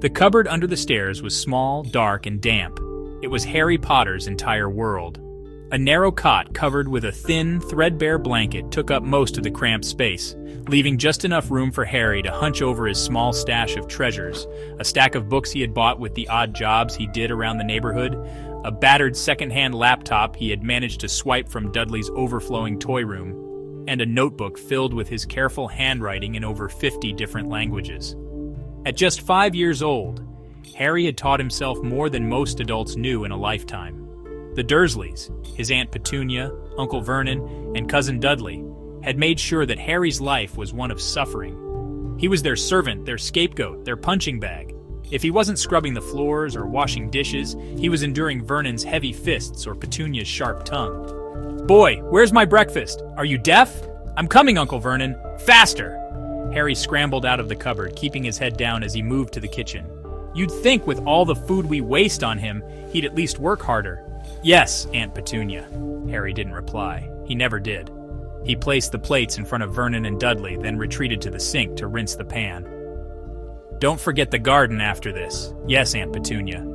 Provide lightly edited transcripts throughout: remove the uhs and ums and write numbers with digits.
The cupboard under the stairs was small, dark, and damp. It was Harry Potter's entire world. A narrow cot covered with a thin, threadbare blanket took up most of the cramped space, leaving just enough room for Harry to hunch over his small stash of treasures, a stack of books he had bought with the odd jobs he did around the neighborhood, a battered second-hand laptop he had managed to swipe from Dudley's overflowing toy room, and a notebook filled with his careful handwriting in over 50 different languages. At just 5 years old, Harry had taught himself more than most adults knew in a lifetime. The Dursleys, his Aunt Petunia, Uncle Vernon, and Cousin Dudley, had made sure that Harry's life was one of suffering. He was their servant, their scapegoat, their punching bag. If he wasn't scrubbing the floors or washing dishes, he was enduring Vernon's heavy fists or Petunia's sharp tongue. "Boy, where's my breakfast? Are you deaf?" "I'm coming, Uncle Vernon. Faster!" Harry scrambled out of the cupboard, keeping his head down as he moved to the kitchen. "You'd think with all the food we waste on him, he'd at least work harder." "Yes, Aunt Petunia." Harry didn't reply. He never did. He placed the plates in front of Vernon and Dudley, then retreated to the sink to rinse the pan. "Don't forget the garden after this." "Yes, Aunt Petunia."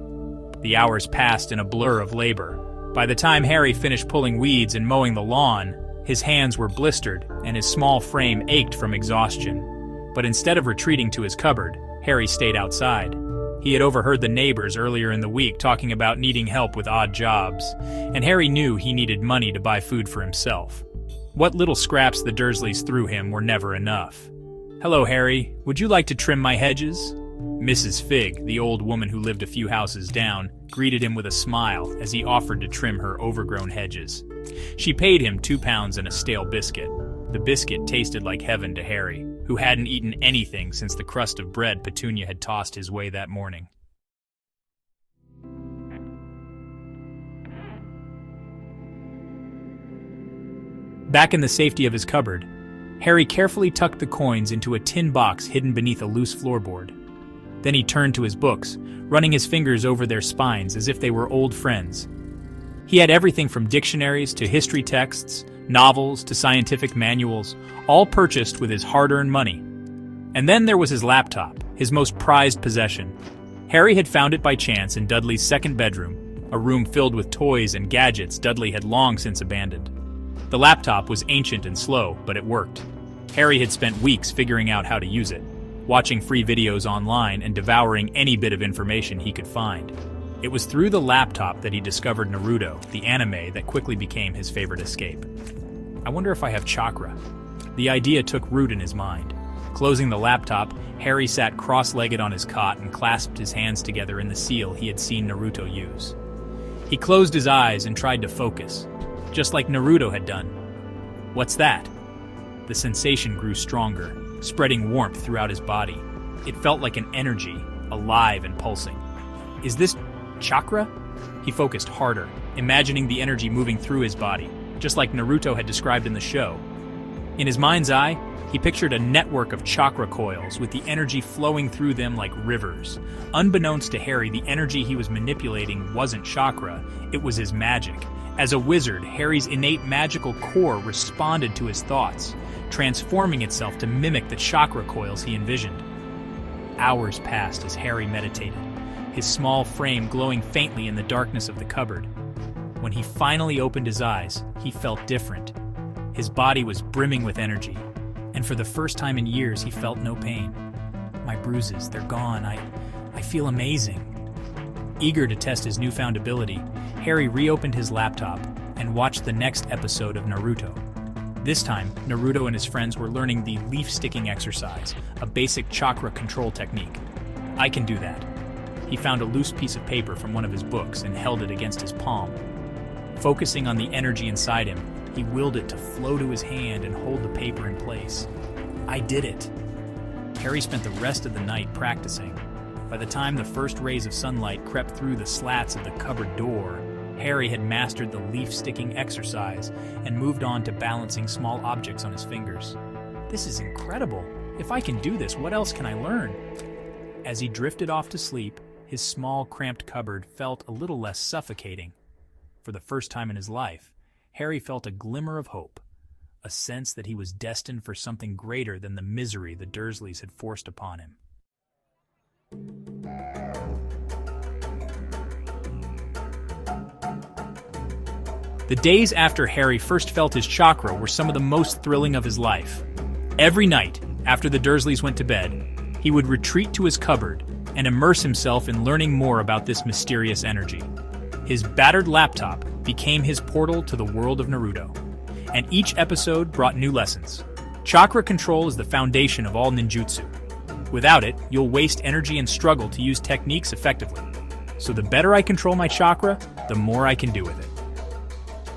The hours passed in a blur of labor. By the time Harry finished pulling weeds and mowing the lawn, his hands were blistered and his small frame ached from exhaustion. But instead of retreating to his cupboard, Harry stayed outside. He had overheard the neighbors earlier in the week talking about needing help with odd jobs, and Harry knew he needed money to buy food for himself. What little scraps the Dursleys threw him were never enough. "Hello, Harry. Would you like to trim my hedges?" Mrs. Figg, the old woman who lived a few houses down, greeted him with a smile as he offered to trim her overgrown hedges. She paid him £2 and a stale biscuit. The biscuit tasted like heaven to Harry, who hadn't eaten anything since the crust of bread Petunia had tossed his way that morning. Back in the safety of his cupboard, Harry carefully tucked the coins into a tin box hidden beneath a loose floorboard. Then he turned to his books, running his fingers over their spines as if they were old friends. He had everything from dictionaries to history texts, novels to scientific manuals, all purchased with his hard-earned money. And then there was his laptop, his most prized possession. Harry had found it by chance in Dudley's second bedroom, a room filled with toys and gadgets Dudley had long since abandoned. The laptop was ancient and slow, but it worked. Harry had spent weeks figuring out how to use it, watching free videos online and devouring any bit of information he could find. It was through the laptop that he discovered Naruto, the anime that quickly became his favorite escape. I wonder if I have chakra. The idea took root in his mind. Closing the laptop, Harry sat cross-legged on his cot and clasped his hands together in the seal he had seen Naruto use. He closed his eyes and tried to focus, just like Naruto had done. What's that? The sensation grew stronger, spreading warmth throughout his body. It felt like an energy, alive and pulsing. Is this chakra? He focused harder, imagining the energy moving through his body, just like Naruto had described in the show. In his mind's eye, he pictured a network of chakra coils with the energy flowing through them like rivers. Unbeknownst to Harry, the energy he was manipulating wasn't chakra, it was his magic. As a wizard, Harry's innate magical core responded to his thoughts, transforming itself to mimic the chakra coils he envisioned. Hours passed as Harry meditated, his small frame glowing faintly in the darkness of the cupboard. When he finally opened his eyes, he felt different. His body was brimming with energy, and for the first time in years, he felt no pain. My bruises, they're gone. I feel amazing. Eager to test his newfound ability, Harry reopened his laptop and watched the next episode of Naruto. This time, Naruto and his friends were learning the leaf-sticking exercise, a basic chakra control technique. I can do that. He found a loose piece of paper from one of his books and held it against his palm. Focusing on the energy inside him, he willed it to flow to his hand and hold the paper in place. I did it. Harry spent the rest of the night practicing. By the time the first rays of sunlight crept through the slats of the cupboard door, Harry had mastered the leaf-sticking exercise and moved on to balancing small objects on his fingers. This is incredible. If I can do this, what else can I learn? As he drifted off to sleep, his small, cramped cupboard felt a little less suffocating. For the first time in his life, Harry felt a glimmer of hope, a sense that he was destined for something greater than the misery the Dursleys had forced upon him. The days after Harry first felt his chakra were some of the most thrilling of his life. Every night, after the Dursleys went to bed, he would retreat to his cupboard and immerse himself in learning more about this mysterious energy. His battered laptop became his portal to the world of Naruto, and each episode brought new lessons. Chakra control is the foundation of all ninjutsu. Without it, you'll waste energy and struggle to use techniques effectively. So the better I control my chakra, the more I can do with it.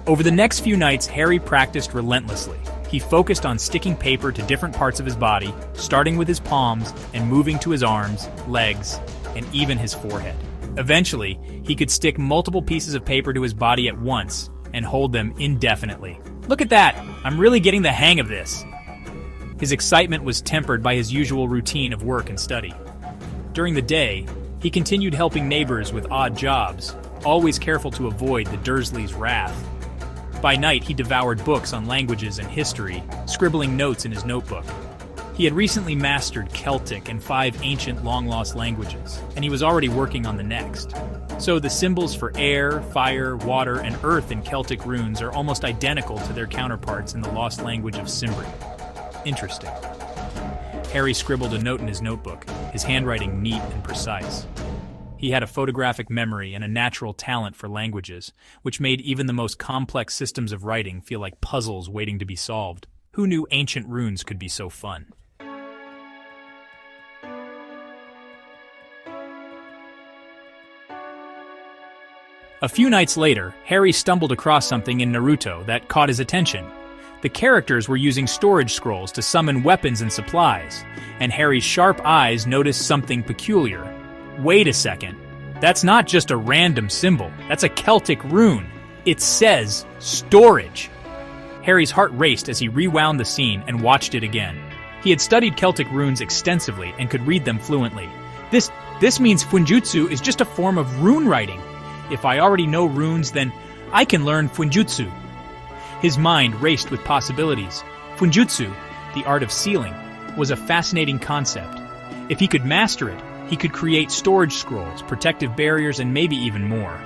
Over the next few nights, Harry practiced relentlessly. He focused on sticking paper to different parts of his body, starting with his palms and moving to his arms, legs, and even his forehead. Eventually, he could stick multiple pieces of paper to his body at once and hold them indefinitely. Look at that! I'm really getting the hang of this! His excitement was tempered by his usual routine of work and study. During the day, he continued helping neighbors with odd jobs, always careful to avoid the Dursleys' wrath. By night, he devoured books on languages and history, scribbling notes in his notebook. He had recently mastered Celtic and 5 ancient long-lost languages, and he was already working on the next. So the symbols for air, fire, water, and earth in Celtic runes are almost identical to their counterparts in the lost language of Cimbri. Interesting. Harry scribbled a note in his notebook, his handwriting neat and precise. He had a photographic memory and a natural talent for languages, which made even the most complex systems of writing feel like puzzles waiting to be solved. Who knew ancient runes could be so fun? A few nights later, Harry stumbled across something in Naruto that caught his attention. The characters were using storage scrolls to summon weapons and supplies, and Harry's sharp eyes noticed something peculiar. Wait a second. That's not just a random symbol. That's a Celtic rune. It says storage. Harry's heart raced as he rewound the scene and watched it again. He had studied Celtic runes extensively and could read them fluently. This means Fuinjutsu is just a form of rune writing. If I already know runes, then I can learn Fuinjutsu. His mind raced with possibilities. Fuinjutsu, the art of sealing, was a fascinating concept. If he could master it, he could create storage scrolls, protective barriers, and maybe even more.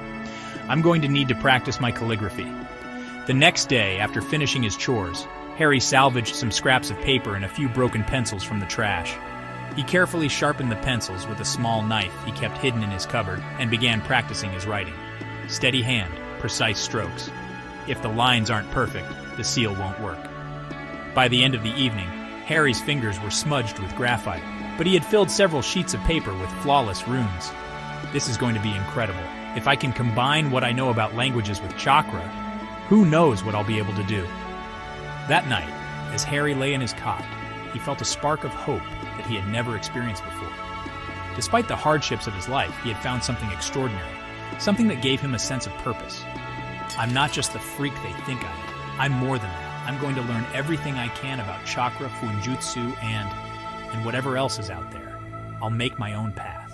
I'm going to need to practice my calligraphy. The next day, after finishing his chores, Harry salvaged some scraps of paper and a few broken pencils from the trash. He carefully sharpened the pencils with a small knife he kept hidden in his cupboard and began practicing his writing. Steady hand, precise strokes. If the lines aren't perfect, the seal won't work. By the end of the evening, Harry's fingers were smudged with graphite, but he had filled several sheets of paper with flawless runes. This is going to be incredible. If I can combine what I know about languages with chakra, who knows what I'll be able to do. That night, as Harry lay in his cot, he felt a spark of hope that he had never experienced before. Despite the hardships of his life, he had found something extraordinary, something that gave him a sense of purpose. I'm not just the freak they think I am. I'm more than that. I'm going to learn everything I can about chakra, Fuinjutsu, and whatever else is out there. I'll make my own path.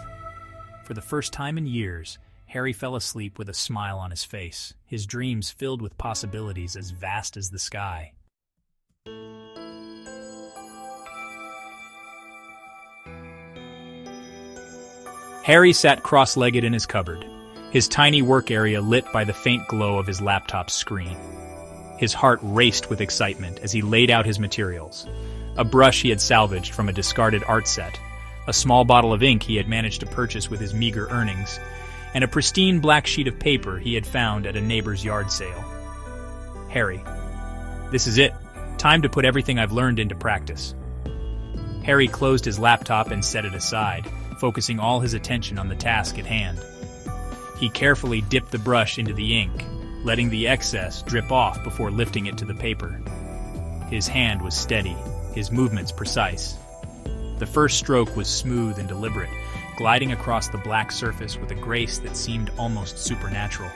For the first time in years, Harry fell asleep with a smile on his face, his dreams filled with possibilities as vast as the sky. Harry sat cross-legged in his cupboard, his tiny work area lit by the faint glow of his laptop's screen. His heart raced with excitement as he laid out his materials. A brush he had salvaged from a discarded art set, a small bottle of ink he had managed to purchase with his meager earnings, and a pristine black sheet of paper he had found at a neighbor's yard sale. Harry, this is it. Time to put everything I've learned into practice. Harry closed his laptop and set it aside, focusing all his attention on the task at hand. He carefully dipped the brush into the ink, letting the excess drip off before lifting it to the paper. His hand was steady, his movements precise. The first stroke was smooth and deliberate, gliding across the black surface with a grace that seemed almost supernatural.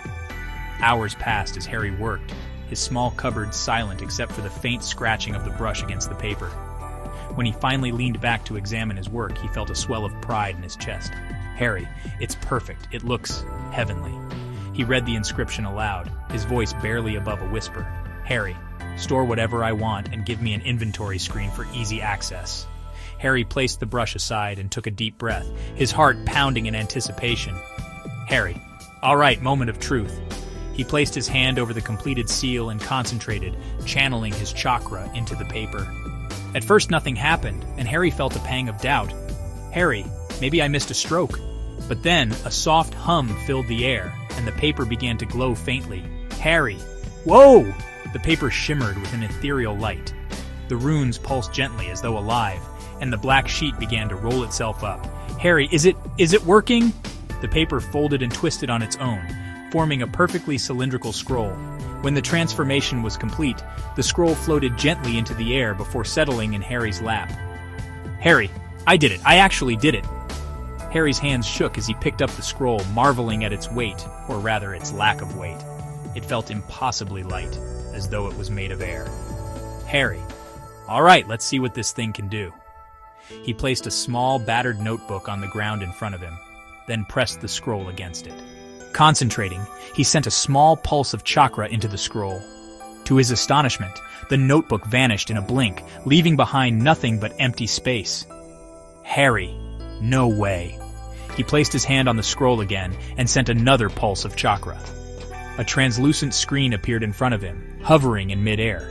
Hours passed as Harry worked, his small cupboard silent except for the faint scratching of the brush against the paper. When he finally leaned back to examine his work, he felt a swell of pride in his chest. Harry, it's perfect. It looks heavenly. He read the inscription aloud, his voice barely above a whisper. Harry, store whatever I want and give me an inventory screen for easy access. Harry placed the brush aside and took a deep breath, his heart pounding in anticipation. Harry. All right, moment of truth. He placed his hand over the completed seal and concentrated, channeling his chakra into the paper. At first nothing happened, and Harry felt a pang of doubt. Harry, maybe I missed a stroke. But then a soft hum filled the air, and the paper began to glow faintly. Harry! Whoa! The paper shimmered with an ethereal light. The runes pulsed gently as though alive, and the black sheet began to roll itself up. Harry, is it working? The paper folded and twisted on its own, forming a perfectly cylindrical scroll. When the transformation was complete, the scroll floated gently into the air before settling in Harry's lap. Harry, I did it. I actually did it. Harry's hands shook as he picked up the scroll, marveling at its weight, or rather its lack of weight. It felt impossibly light, as though it was made of air. Harry, all right, let's see what this thing can do. He placed a small, battered notebook on the ground in front of him, then pressed the scroll against it. Concentrating, he sent a small pulse of chakra into the scroll. To his astonishment, the notebook vanished in a blink, leaving behind nothing but empty space. Harry, no way. He placed his hand on the scroll again and sent another pulse of chakra. A translucent screen appeared in front of him, hovering in midair.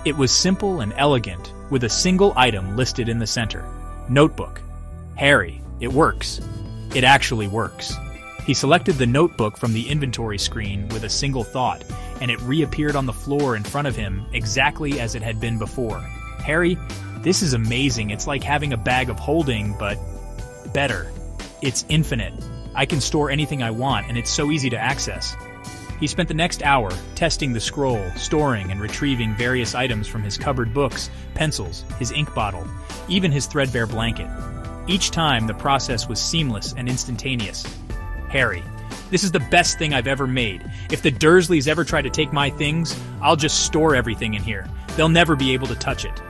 It was simple and elegant, with a single item listed in the center. Notebook. Harry, it works. It actually works. He selected the notebook from the inventory screen with a single thought, and it reappeared on the floor in front of him exactly as it had been before. Harry, this is amazing. It's like having a bag of holding, but better. It's infinite. I can store anything I want, and it's so easy to access. He spent the next hour testing the scroll, storing and retrieving various items from his cupboard books, pencils, his ink bottle, even his threadbare blanket. Each time, the process was seamless and instantaneous. Harry, this is the best thing I've ever made. If the Dursleys ever try to take my things, I'll just store everything in here. They'll never be able to touch it.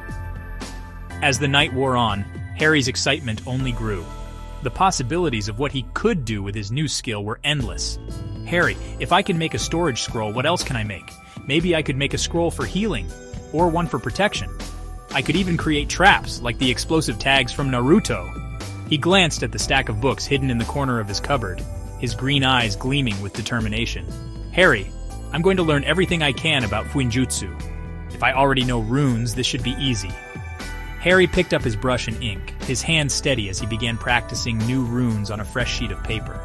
As the night wore on, Harry's excitement only grew. The possibilities of what he could do with his new skill were endless. Harry, if I can make a storage scroll, what else can I make? Maybe I could make a scroll for healing, or one for protection. I could even create traps, like the explosive tags from Naruto. He glanced at the stack of books hidden in the corner of his cupboard, his green eyes gleaming with determination. Harry, I'm going to learn everything I can about Fuinjutsu. If I already know runes, this should be easy. Harry picked up his brush and ink, his hand steady as he began practicing new runes on a fresh sheet of paper.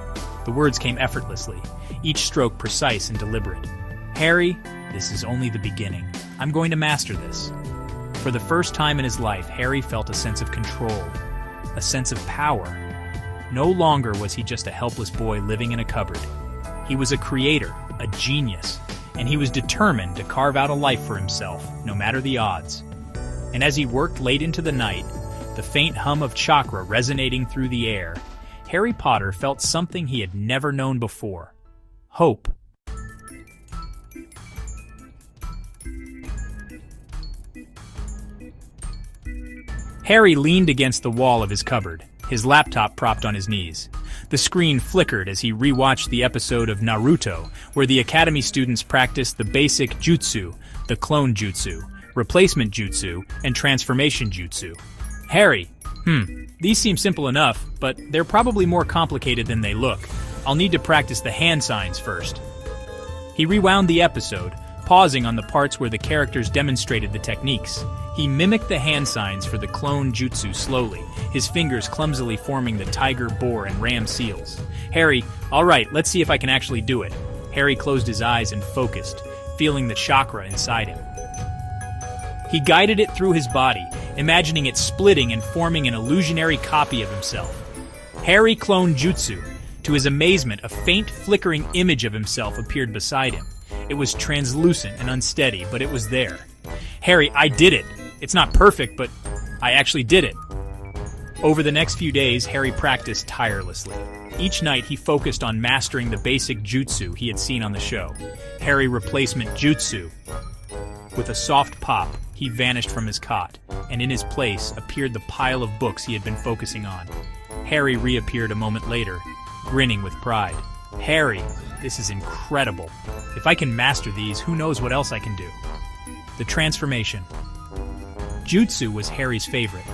The words came effortlessly, each stroke precise and deliberate. Harry, this is only the beginning. I'm going to master this. For the first time in his life, Harry felt a sense of control, a sense of power. No longer was he just a helpless boy living in a cupboard. He was a creator, a genius, and he was determined to carve out a life for himself, no matter the odds. And as he worked late into the night, the faint hum of chakra resonating through the air, Harry Potter felt something he had never known before. Hope. Harry leaned against the wall of his cupboard, his laptop propped on his knees. The screen flickered as he rewatched the episode of Naruto, where the academy students practiced the basic jutsu, the clone jutsu, replacement jutsu, and transformation jutsu. Harry, these seem simple enough, but they're probably more complicated than they look. I'll need to practice the hand signs first. He rewound the episode, pausing on the parts where the characters demonstrated the techniques. He mimicked the hand signs for the clone jutsu slowly, his fingers clumsily forming the tiger, boar, and ram seals. Harry, all right, let's see if I can actually do it. Harry closed his eyes and focused, feeling the chakra inside him. He guided it through his body, imagining it splitting and forming an illusionary copy of himself. Harry cloned jutsu. To his amazement, a faint, flickering image of himself appeared beside him. It was translucent and unsteady, but it was there. Harry, I did it! It's not perfect, but I actually did it. Over the next few days, Harry practiced tirelessly. Each night, he focused on mastering the basic jutsu he had seen on the show. Harry replacement jutsu. With a soft pop, he vanished from his cot, and in his place appeared the pile of books he had been focusing on. Harry reappeared a moment later, grinning with pride. Harry, this is incredible. If I can master these, who knows what else I can do. The transformation. Jutsu was Harry's favorite.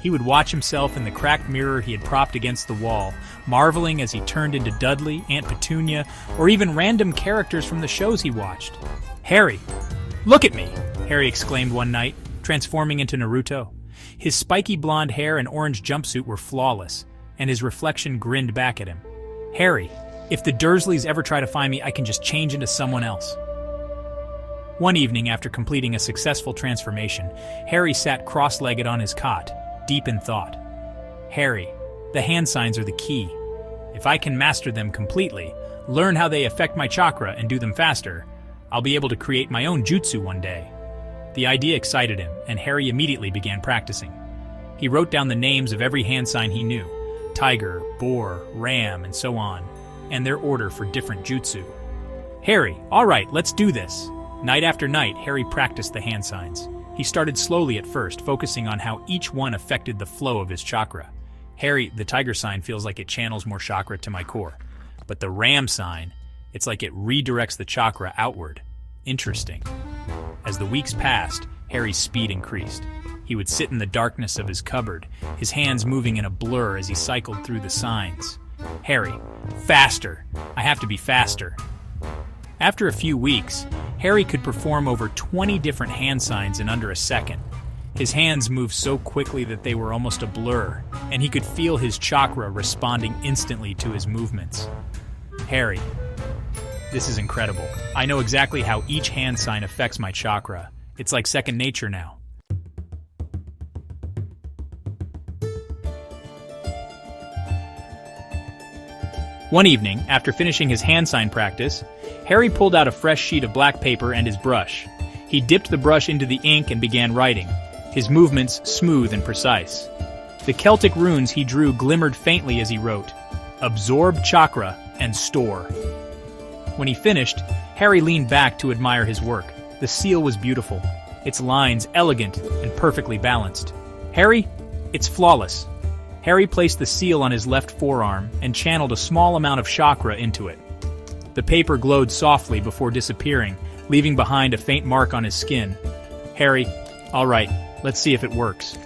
He He would watch himself in the cracked mirror he had propped against the wall, marveling as he turned into Dudley, Aunt Petunia, or even random characters from the shows he watched. "Harry, look at me!" Harry exclaimed one night, transforming into Naruto. His spiky blonde hair and orange jumpsuit were flawless, and his reflection grinned back at him. "Harry, if the Dursleys ever try to find me, I can just change into someone else." One evening, after completing a successful transformation, Harry sat cross-legged on his cot, deep in thought. "Harry, the hand signs are the key. If I can master them completely, learn how they affect my chakra and do them faster, I'll be able to create my own jutsu one day." The idea excited him, and Harry immediately began practicing. He wrote down the names of every hand sign he knew: tiger, boar, ram, and so on, and their order for different jutsu. "Harry, all right, let's do this." Night after night, Harry practiced the hand signs. He started slowly at first, focusing on how each one affected the flow of his chakra. "Harry, the tiger sign feels like it channels more chakra to my core. But the ram sign, it's like it redirects the chakra outward. Interesting." As the weeks passed, Harry's speed increased. He would sit in the darkness of his cupboard, his hands moving in a blur as he cycled through the signs. "Harry, faster! I have to be faster." After a few weeks, Harry could perform over 20 different hand signs in under a second. His hands moved so quickly that they were almost a blur, and he could feel his chakra responding instantly to his movements. "Harry, this is incredible. I know exactly how each hand sign affects my chakra. It's like second nature now." One evening, after finishing his hand sign practice, Harry pulled out a fresh sheet of black paper and his brush. He dipped the brush into the ink and began writing, his movements smooth and precise. The Celtic runes he drew glimmered faintly as he wrote, "Absorb chakra and store." When he finished, Harry leaned back to admire his work. The seal was beautiful, its lines elegant and perfectly balanced. "Harry, it's flawless." Harry placed the seal on his left forearm and channeled a small amount of chakra into it. The paper glowed softly before disappearing, leaving behind a faint mark on his skin. "Harry, all right, let's see if it works."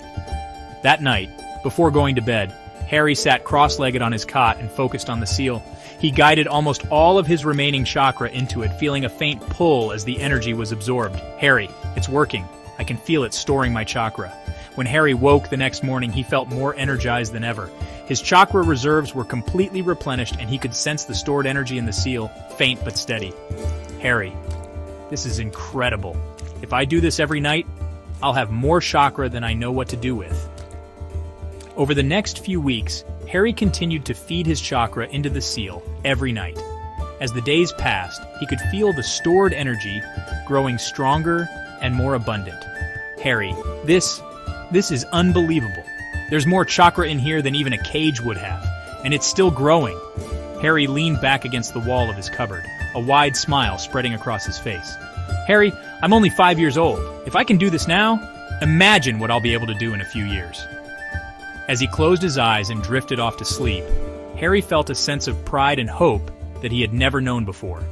That night, before going to bed, Harry sat cross-legged on his cot and focused on the seal. He guided almost all of his remaining chakra into it, feeling a faint pull as the energy was absorbed. "Harry, it's working. I can feel it storing my chakra." When Harry woke the next morning, he felt more energized than ever. His chakra reserves were completely replenished, and he could sense the stored energy in the seal, faint but steady. "Harry, this is incredible. If I do this every night, I'll have more chakra than I know what to do with." Over the next few weeks, Harry continued to feed his chakra into the seal every night. As the days passed, he could feel the stored energy growing stronger and more abundant. "Harry, this is unbelievable. There's more chakra in here than even a cage would have, and it's still growing." Harry leaned back against the wall of his cupboard, a wide smile spreading across his face. "Harry, I'm only 5 years old. If I can do this now, imagine what I'll be able to do in a few years." As he closed his eyes and drifted off to sleep, Harry felt a sense of pride and hope that he had never known before.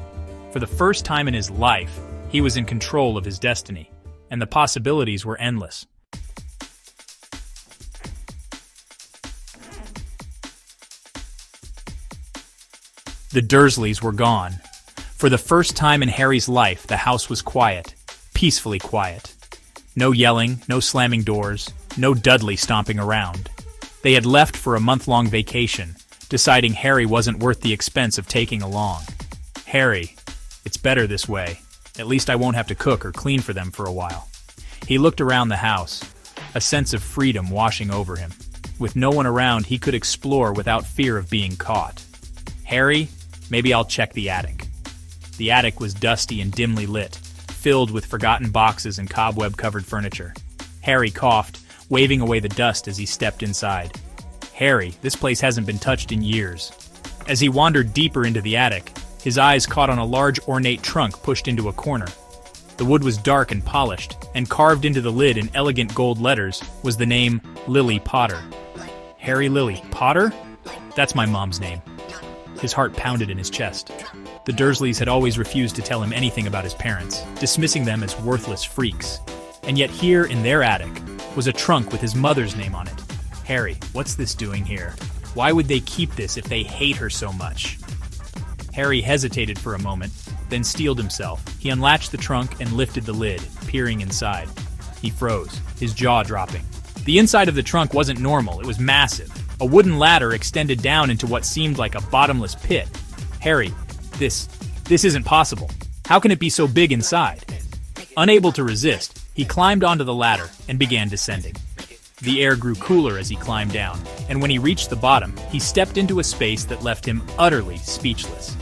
For the first time in his life, he was in control of his destiny, and the possibilities were endless. The Dursleys were gone. For the first time in Harry's life, the house was quiet, peacefully quiet. No yelling, no slamming doors, no Dudley stomping around. They had left for a month-long vacation, deciding Harry wasn't worth the expense of taking along. "Harry, it's better this way. At least I won't have to cook or clean for them for a while." He looked around the house, a sense of freedom washing over him. With no one around, he could explore without fear of being caught. "Harry, maybe I'll check the attic." The attic was dusty and dimly lit, filled with forgotten boxes and cobweb-covered furniture. Harry coughed, waving away the dust as he stepped inside. "Harry, this place hasn't been touched in years." As he wandered deeper into the attic, his eyes caught on a large ornate trunk pushed into a corner. The wood was dark and polished, and carved into the lid in elegant gold letters was the name Lily Potter. "Harry Lily Potter? That's my mom's name." His heart pounded in his chest. The Dursleys had always refused to tell him anything about his parents, dismissing them as worthless freaks. And yet here, in their attic, was a trunk with his mother's name on it. Harry, what's this doing here? Why would they keep this if they hate her so much? Harry hesitated for a moment, then steeled himself. He unlatched the trunk and lifted the lid, peering inside. He froze, his jaw dropping. The inside of the trunk wasn't normal, it was massive. A wooden ladder extended down into what seemed like a bottomless pit. Harry, this isn't possible. How can it be so big inside? Unable to resist, he climbed onto the ladder and began descending. The air grew cooler as he climbed down, and when he reached the bottom, he stepped into a space that left him utterly speechless.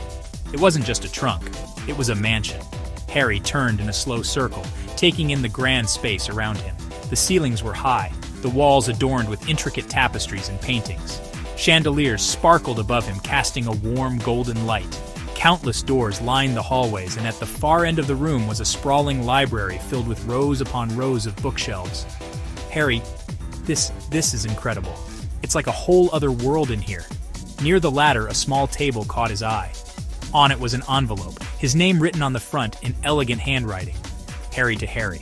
It wasn't just a trunk, it was a mansion. Harry turned in a slow circle, taking in the grand space around him. The ceilings were high, the walls adorned with intricate tapestries and paintings. Chandeliers sparkled above him, casting a warm golden light. Countless doors lined the hallways, and at the far end of the room was a sprawling library filled with rows upon rows of bookshelves. Harry, this is incredible. It's like a whole other world in here. Near the ladder, a small table caught his eye. On it was an envelope, his name written on the front in elegant handwriting. Harry to Harry.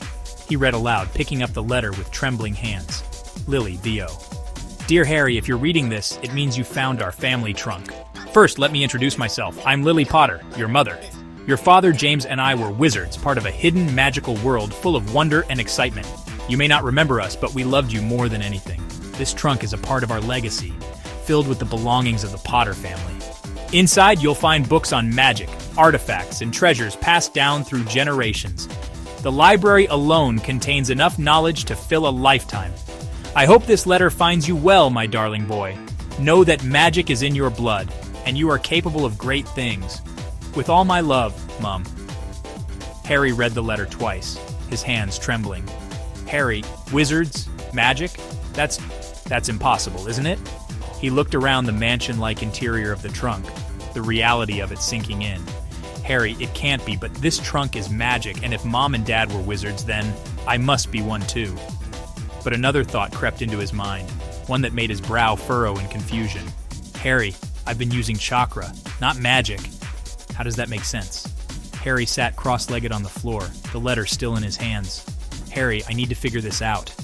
He read aloud, picking up the letter with trembling hands. Lily, VO. Dear Harry, if you're reading this, it means you found our family trunk. First, let me introduce myself. I'm Lily Potter, your mother. Your father, James, and I were wizards, part of a hidden, magical world full of wonder and excitement. You may not remember us, but we loved you more than anything. This trunk is a part of our legacy, filled with the belongings of the Potter family. Inside, you'll find books on magic, artifacts, and treasures passed down through generations. The library alone contains enough knowledge to fill a lifetime. I hope this letter finds you well, my darling boy. Know that magic is in your blood, and you are capable of great things. With all my love, Mum. Harry read the letter twice, his hands trembling. Harry, wizards? Magic? That's impossible, isn't it? He looked around the mansion-like interior of the trunk, the reality of it sinking in. Harry, it can't be, but this trunk is magic, and if Mom and Dad were wizards, then I must be one too. But another thought crept into his mind, one that made his brow furrow in confusion. Harry, I've been using chakra, not magic. How does that make sense? Harry sat cross-legged on the floor, the letter still in his hands. Harry, I need to figure this out.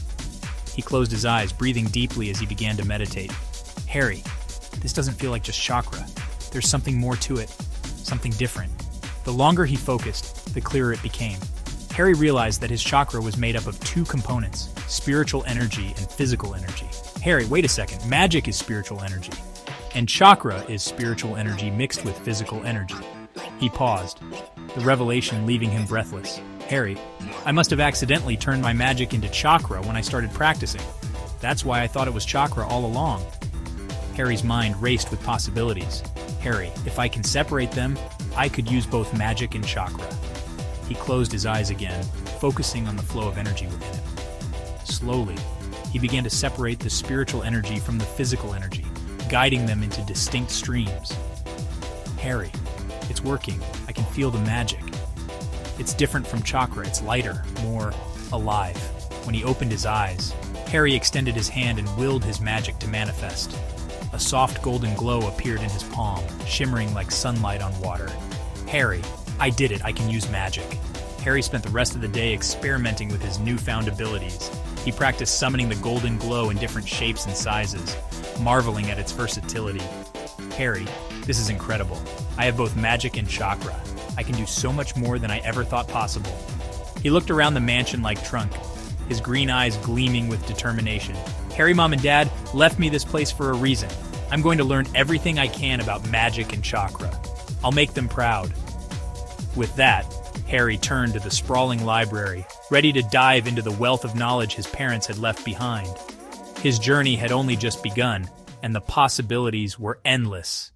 He closed his eyes, breathing deeply as he began to meditate. Harry, this doesn't feel like just chakra. There's something more to it, something different. The longer he focused, the clearer it became. Harry realized that his chakra was made up of two components, spiritual energy and physical energy. Harry, wait a second, magic is spiritual energy, and chakra is spiritual energy mixed with physical energy. He paused, the revelation leaving him breathless. Harry, I must have accidentally turned my magic into chakra when I started practicing. That's why I thought it was chakra all along. Harry's mind raced with possibilities. Harry, if I can separate them, I could use both magic and chakra. He closed his eyes again, focusing on the flow of energy within him. Slowly, he began to separate the spiritual energy from the physical energy, guiding them into distinct streams. Harry, it's working. I can feel the magic. It's different from chakra. It's lighter, more alive. When he opened his eyes, Harry extended his hand and willed his magic to manifest. A soft golden glow appeared in his palm, shimmering like sunlight on water. Harry, I did it. I can use magic. Harry spent the rest of the day experimenting with his newfound abilities. He practiced summoning the golden glow in different shapes and sizes, marveling at its versatility. Harry, this is incredible. I have both magic and chakra. I can do so much more than I ever thought possible. He looked around the mansion-like trunk, his green eyes gleaming with determination. Harry, Mom, and Dad left me this place for a reason. I'm going to learn everything I can about magic and chakra. I'll make them proud. With that, Harry turned to the sprawling library, ready to dive into the wealth of knowledge his parents had left behind. His journey had only just begun, and the possibilities were endless.